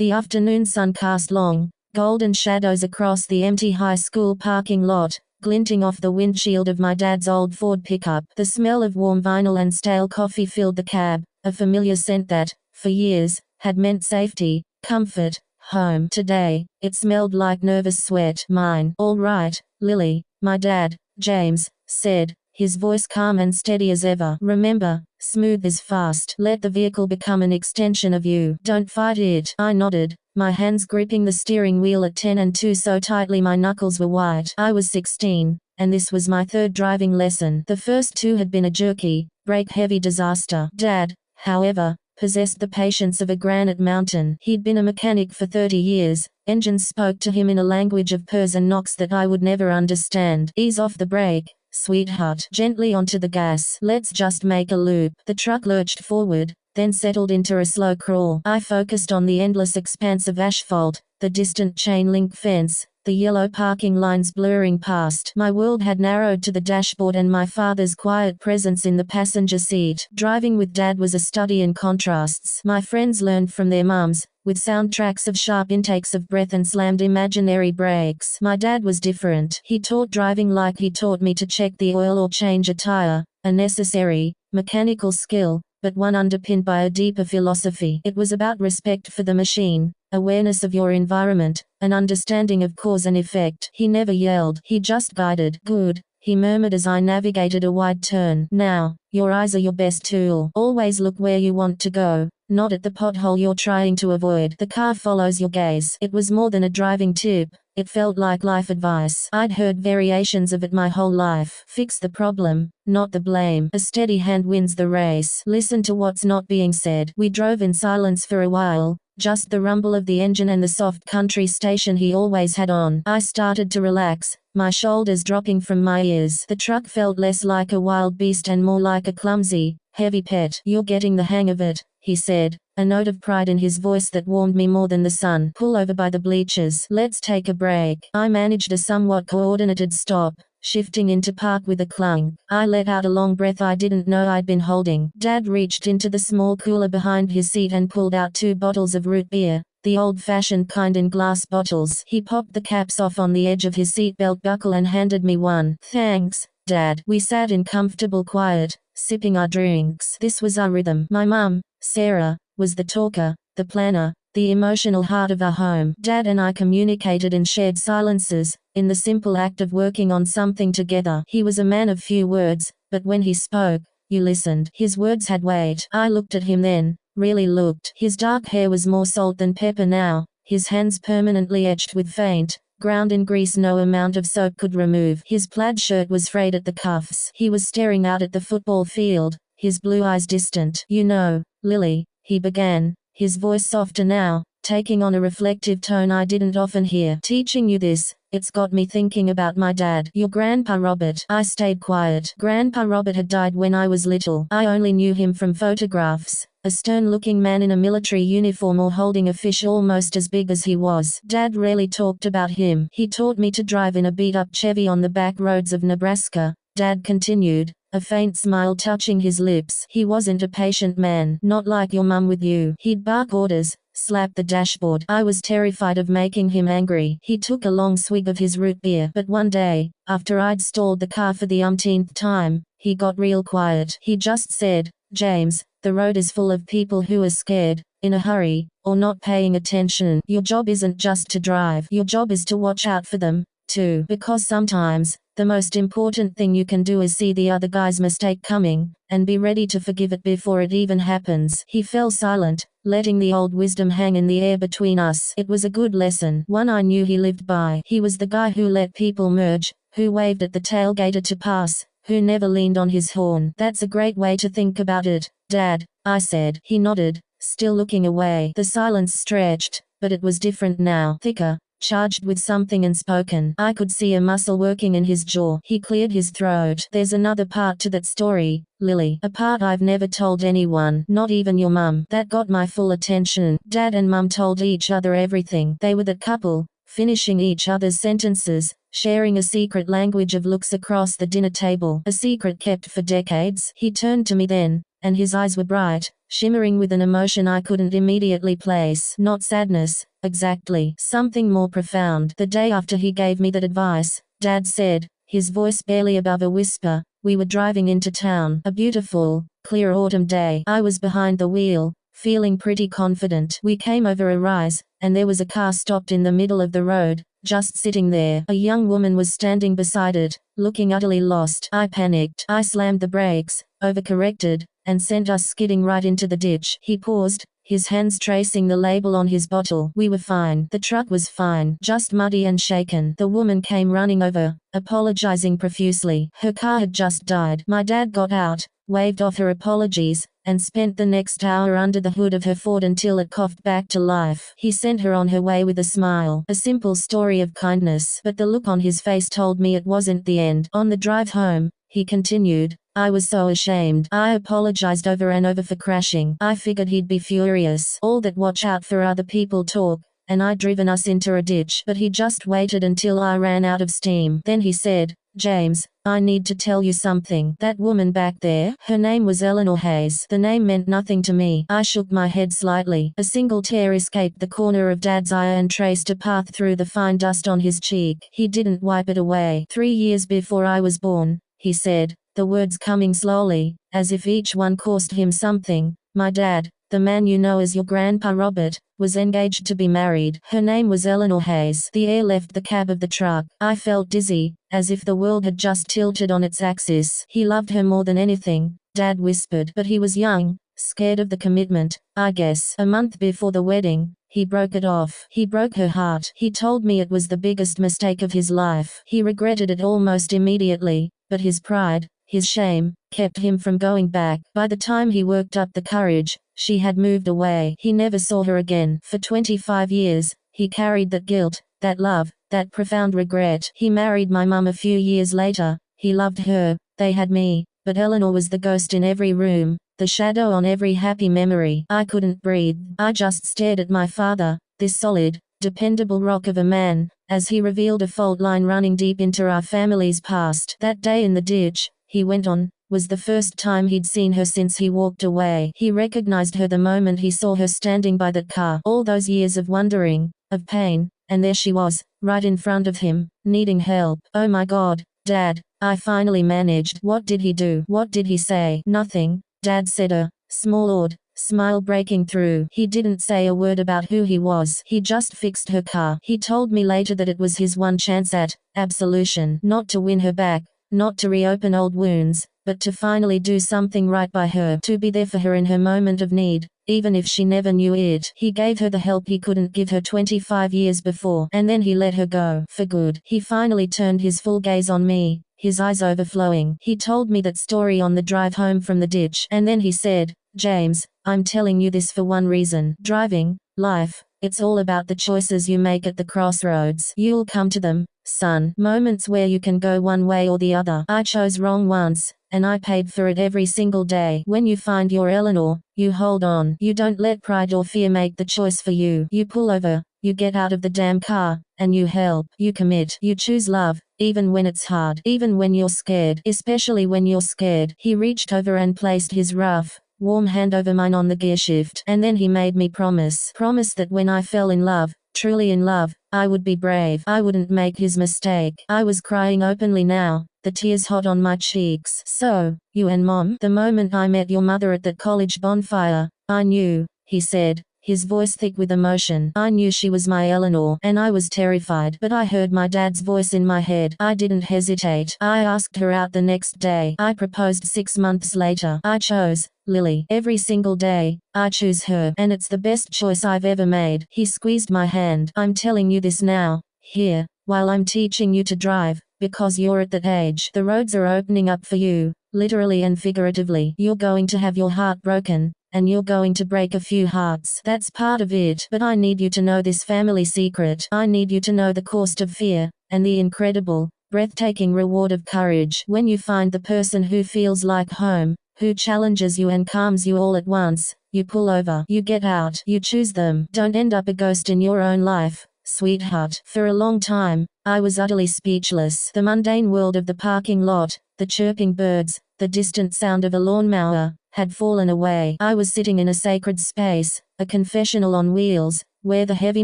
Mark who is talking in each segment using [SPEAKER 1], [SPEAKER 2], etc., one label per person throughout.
[SPEAKER 1] The afternoon sun cast long, golden shadows across the empty high school parking lot, glinting off the windshield of my dad's old Ford pickup. The smell of warm vinyl and stale coffee filled the cab, a familiar scent that, for years, had meant safety, comfort, home. Today, it smelled like nervous sweat. Mine. All right, Lily, my dad, James, said, his voice calm and steady as ever. Remember, smooth is fast. Let the vehicle become an extension of you. Don't fight it. I nodded, my hands gripping the steering wheel at 10 and 2 so tightly my knuckles were white. I was 16, and this was my third driving lesson. The first two had been a jerky, brake-heavy disaster. Dad, however, possessed the patience of a granite mountain. He'd been a mechanic for 30 years. Engines spoke to him in a language of purrs and knocks that I would never understand. Ease off the brake, sweetheart. Gently onto the gas. Let's just make a loop. The truck lurched forward, then settled into a slow crawl. I focused on the endless expanse of asphalt, the distant chain-link fence, the yellow parking lines blurring past. My world had narrowed to the dashboard and my father's quiet presence in the passenger seat. Driving with Dad was a study in contrasts. My friends learned from their mums, with soundtracks of sharp intakes of breath and slammed imaginary brakes. My dad was different. He taught driving like he taught me to check the oil or change a tire, a necessary, mechanical skill, but one underpinned by a deeper philosophy. It was about respect for the machine, awareness of your environment, an understanding of cause and effect. He never yelled. He just guided. Good, he murmured as I navigated a wide turn. Now, your eyes are your best tool. Always look where you want to go, not at the pothole you're trying to avoid. The car follows your gaze. It was more than a driving tip. It felt like life advice. I'd heard variations of it my whole life. Fix the problem, not the blame. A steady hand wins the race. Listen to what's not being said. We drove in silence for a while, just the rumble of the engine and the soft country station he always had on. I started to relax, my shoulders dropping from my ears. The truck felt less like a wild beast and more like a clumsy, heavy pet. You're getting the hang of it, he said, a note of pride in his voice that warmed me more than the sun. Pull over by the bleachers. Let's take a break. I managed a somewhat coordinated stop, shifting into park with a clunk. I let out a long breath I didn't know I'd been holding. Dad reached into the small cooler behind his seat and pulled out 2 bottles of root beer, the old-fashioned kind in glass bottles. He popped the caps off on the edge of his seatbelt buckle and handed me one. Thanks, Dad. We sat in comfortable quiet, sipping our drinks. This was our rhythm. My mum, Sarah, was the talker, the planner, the emotional heart of our home. Dad and I communicated in shared silences, in the simple act of working on something together. He was a man of few words, but when he spoke, you listened. His words had weight. I looked at him then, really looked. His dark hair was more salt than pepper now, his hands permanently etched with faint, ground in grease no amount of soap could remove. His plaid shirt was frayed at the cuffs. He was staring out at the football field, his blue eyes distant. You know, Lily, he began, his voice softer now, taking on a reflective tone I didn't often hear. Teaching you this, it's got me thinking about my dad. Your Grandpa Robert. I stayed quiet. Grandpa Robert had died when I was little. I only knew him from photographs. A stern-looking man in a military uniform or holding a fish almost as big as he was. Dad rarely talked about him. He taught me to drive in a beat-up Chevy on the back roads of Nebraska. Dad continued, a faint smile touching his lips. He wasn't a patient man. Not like your mum with you. He'd bark orders, slap the dashboard. I was terrified of making him angry. He took a long swig of his root beer. But one day, after I'd stalled the car for the umpteenth time, he got real quiet. He just said, James, the road is full of people who are scared, in a hurry, or not paying attention. Your job isn't just to drive. Your job is to watch out for them, too. Because sometimes, the most important thing you can do is see the other guy's mistake coming, and be ready to forgive it before it even happens. He fell silent, letting the old wisdom hang in the air between us. It was a good lesson, one I knew he lived by. He was the guy who let people merge, who waved at the tailgater to pass, who never leaned on his horn. That's a great way to think about it, Dad, I said. He nodded, still looking away. The silence stretched, but it was different now. Thicker, charged with something unspoken. I could see a muscle working in his jaw. He cleared his throat. There's another part to that story, Lily. A part I've never told anyone, not even your mum. That got my full attention. Dad and Mum told each other everything. They were that couple, finishing each other's sentences, sharing a secret language of looks across the dinner table. A secret kept for decades. He turned to me then, and his eyes were bright, shimmering with an emotion I couldn't immediately place. Not sadness, exactly. Something more profound. The day after he gave me that advice, Dad said, his voice barely above a whisper, we were driving into town. A beautiful, clear autumn day. I was behind the wheel, feeling pretty confident. We came over a rise, and there was a car stopped in the middle of the road, just sitting there. A young woman was standing beside it, looking utterly lost. I panicked. I slammed the brakes, overcorrected, and sent us skidding right into the ditch. He paused, his hands tracing the label on his bottle. We were fine. The truck was fine, just muddy and shaken. The woman came running over, apologizing profusely. Her car had just died. My dad got out, waved off her apologies, and spent the next hour under the hood of her Ford until it coughed back to life. He sent her on her way with a smile. A simple story of kindness. But the look on his face told me it wasn't the end. On the drive home, he continued, I was so ashamed. I apologized over and over for crashing. I figured he'd be furious. All that watch out for other people talk, and I'd driven us into a ditch. But he just waited until I ran out of steam. Then he said, James, I need to tell you something. That woman back there, her name was Eleanor Hayes. The name meant nothing to me. I shook my head slightly. A single tear escaped the corner of Dad's eye and traced a path through the fine dust on his cheek. He didn't wipe it away. 3 years before I was born, he said, the words coming slowly, as if each one cost him something. My dad, the man you know as your grandpa Robert, was engaged to be married. Her name was Eleanor Hayes. The air left the cab of the truck. I felt dizzy, as if the world had just tilted on its axis. He loved her more than anything, Dad whispered. But he was young, scared of the commitment, I guess. A month before the wedding, he broke it off. He broke her heart. He told me it was the biggest mistake of his life. He regretted it almost immediately, but his pride, his shame, kept him from going back. By the time he worked up the courage, she had moved away. He never saw her again. For 25 years, he carried that guilt, that love, that profound regret. He married my mum a few years later. He loved her, they had me, but Eleanor was the ghost in every room, the shadow on every happy memory. I couldn't breathe. I just stared at my father, this solid, dependable rock of a man, as he revealed a fault line running deep into our family's past. That day in the ditch, he went on, was the first time he'd seen her since he walked away. He recognized her the moment he saw her standing by that car. All those years of wondering, of pain, and there she was, right in front of him, needing help. Oh my God, Dad, I finally managed. What did he do? What did he say? Nothing, Dad said, a small odd smile breaking through. He didn't say a word about who he was. He just fixed her car. He told me later that it was his one chance at absolution. Not to win her back, not to reopen old wounds, but to finally do something right by her, to be there for her in her moment of need, even if she never knew it. He gave her the help he couldn't give her 25 years before, and then he let her go, for good. He finally turned his full gaze on me, his eyes overflowing. He told me that story on the drive home from the ditch, and then he said, James, I'm telling you this for one reason. Driving, life, it's all about the choices you make at the crossroads. You'll come to them, son. Moments where you can go one way or the other. I chose wrong once, and I paid for it every single day. When you find your Eleanor, you hold on. You don't let pride or fear make the choice for you. You pull over, you get out of the damn car, and you help. You commit. You choose love, even when it's hard. Even when you're scared. Especially when you're scared. He reached over and placed his rough, warm hand over mine on the gear shift. And then he made me promise that when I fell in love, truly in love, I would be brave. I wouldn't make his mistake. I was crying openly now, the tears hot on my cheeks. So, you and Mom? The moment I met your mother at that college bonfire, I knew, he said, his voice thick with emotion. I knew she was my Eleanor, and I was terrified. But I heard my dad's voice in my head. I didn't hesitate. I asked her out the next day. I proposed 6 months later. I chose Lily. Every single day, I choose her. And it's the best choice I've ever made. He squeezed my hand. I'm telling you this now, here, while I'm teaching you to drive, because you're at that age. The roads are opening up for you, literally and figuratively. You're going to have your heart broken, and you're going to break a few hearts. That's part of it. But I need you to know this family secret. I need you to know the cost of fear, and the incredible, breathtaking reward of courage. When you find the person who feels like home, who challenges you and calms you all at once, you pull over. You get out. You choose them. Don't end up a ghost in your own life, sweetheart. For a long time, I was utterly speechless. The mundane world of the parking lot, the chirping birds, the distant sound of a lawnmower, had fallen away. I was sitting in a sacred space, a confessional on wheels, where the heavy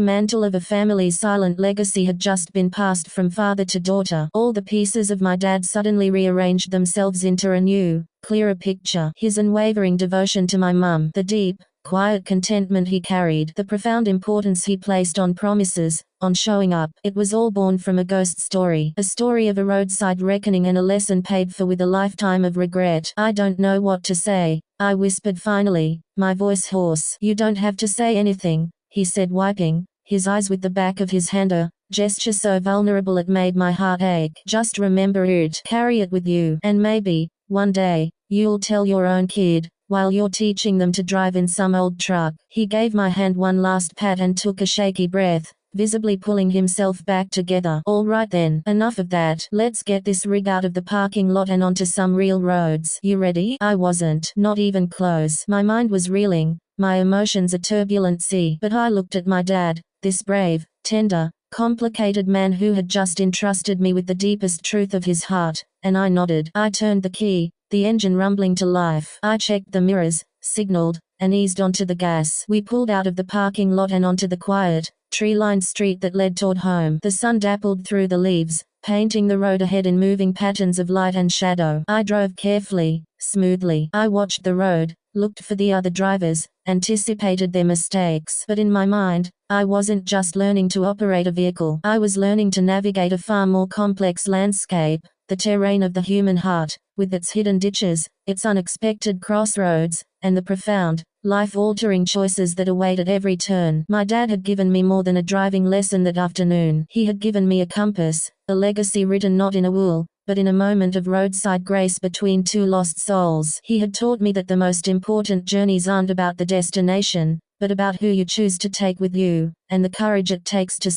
[SPEAKER 1] mantle of a family's silent legacy had just been passed from father to daughter. All the pieces of my dad suddenly rearranged themselves into a new, clearer picture. His unwavering devotion to my mum, the deep, quiet contentment he carried, the profound importance he placed on promises, on showing up. It was all born from a ghost story, a story of a roadside reckoning and a lesson paid for with a lifetime of regret. I don't know what to say, I whispered finally, my voice hoarse. You don't have to say anything, he said, wiping his eyes with the back of his hand, a gesture so vulnerable it made my heart ache. Just remember it, carry it with you, and maybe, one day, you'll tell your own kid, while you're teaching them to drive in some old truck. He gave my hand one last pat and took a shaky breath, visibly pulling himself back together. All right then, enough of that. Let's get this rig out of the parking lot and onto some real roads. You ready? I wasn't, not even close. My mind was reeling, my emotions a turbulent sea. But I looked at my dad, this brave, tender, complicated man who had just entrusted me with the deepest truth of his heart, and I nodded. I turned the key, the engine rumbling to life. I checked the mirrors, signaled, and eased onto the gas. We pulled out of the parking lot and onto the quiet, tree-lined street that led toward home. The sun dappled through the leaves, painting the road ahead in moving patterns of light and shadow. I drove carefully, smoothly. I watched the road, looked for the other drivers, anticipated their mistakes. But in my mind, I wasn't just learning to operate a vehicle. I was learning to navigate a far more complex landscape, the terrain of the human heart, with its hidden ditches, its unexpected crossroads, and the profound, life-altering choices that await at every turn. My dad had given me more than a driving lesson that afternoon. He had given me a compass, a legacy written not in a wool, but in a moment of roadside grace between two lost souls. He had taught me that the most important journeys aren't about the destination, but about who you choose to take with you, and the courage it takes to